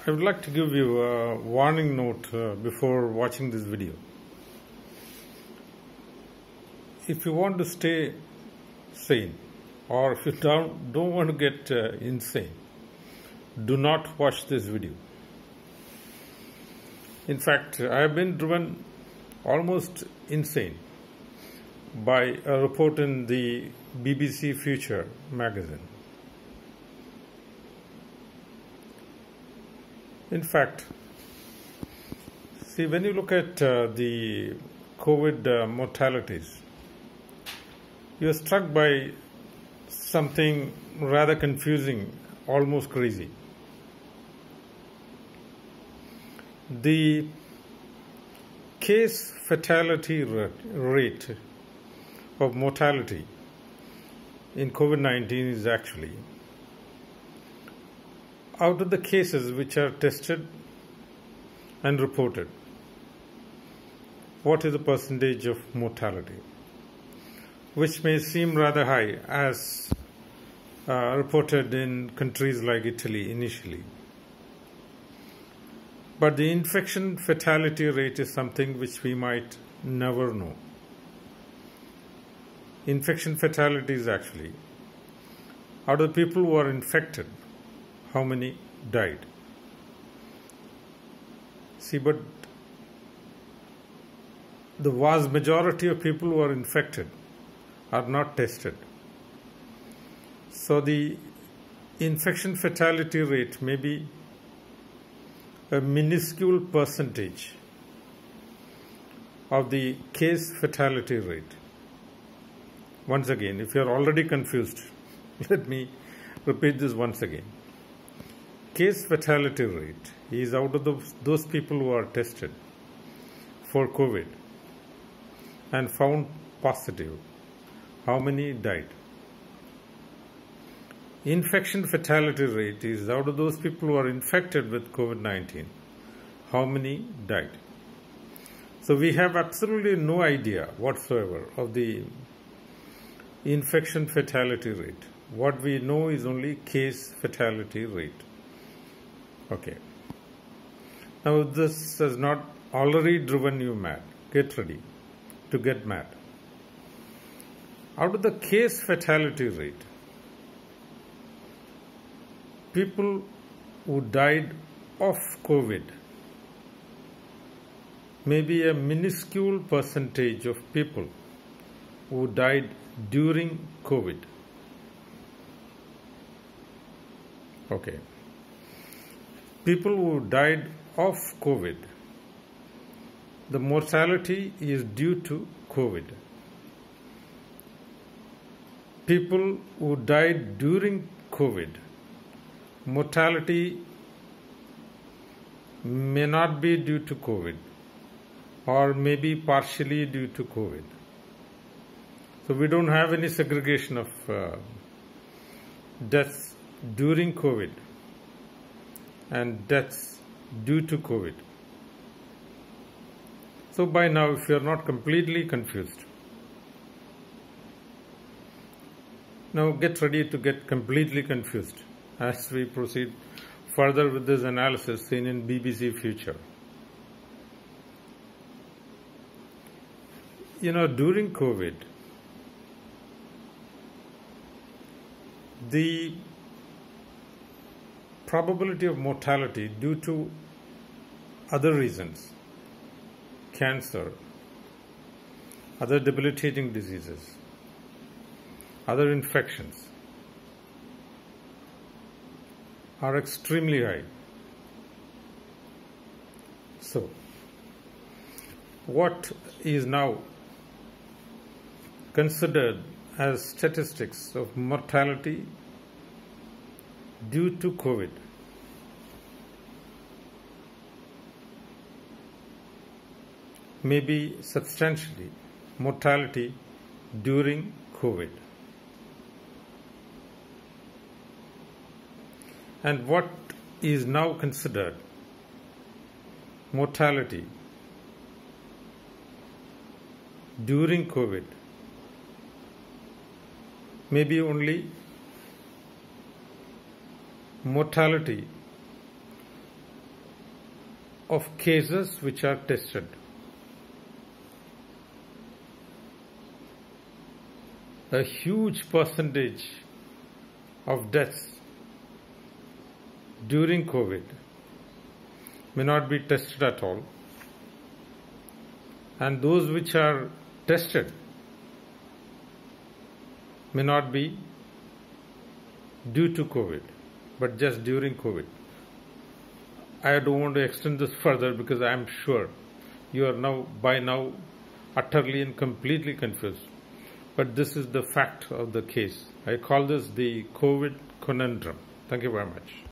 I would like to give you a warning note before watching this video. If you want to stay sane, or if you don't want to get insane, do not watch this video. In fact, I have been driven almost insane by a report in the BBC Future magazine. In fact, see, when you look at the COVID mortalities, you are struck by something rather confusing, almost crazy. The case fatality rate of mortality in COVID-19 is actually, out of the cases which are tested and reported, what is the percentage of mortality? Which may seem rather high as reported in countries like Italy initially. But the infection fatality rate is something which we might never know. Infection fatality is actually, out of the people who are infected, how many died? See, but the vast majority of people who are infected are not tested. So the infection fatality rate may be a minuscule percentage of the case fatality rate. Once again, if you are already confused, let me repeat this once again. Case fatality rate is out of those people who are tested for COVID and found positive, how many died? Infection fatality rate is out of those people who are infected with COVID-19, how many died? So we have absolutely no idea whatsoever of the infection fatality rate. What we know is only case fatality rate. Okay. Now this has not already driven you mad. Get ready to get mad. Out of the case fatality rate, people who died of COVID, maybe a minuscule percentage of people who died during COVID. Okay. People who died of COVID, the mortality is due to COVID. People who died during COVID, mortality may not be due to COVID or maybe partially due to COVID. So we don't have any segregation of deaths during COVID and deaths due to COVID. So by now, if you are not completely confused, now get ready to get completely confused as we proceed further with this analysis seen in BBC Future. You know, during COVID, the probability of mortality due to other reasons, cancer, other debilitating diseases, other infections, are extremely high. So, what is now considered as statistics of mortality due to COVID may be substantially mortality during COVID. And what is now considered mortality during COVID may be only mortality of cases which are tested. A huge percentage of deaths during COVID may not be tested at all, and those which are tested may not be due to COVID, but just during COVID. I don't want to extend this further because I am sure you are by now utterly and completely confused. But this is the fact of the case. I call this the COVID conundrum. Thank you very much.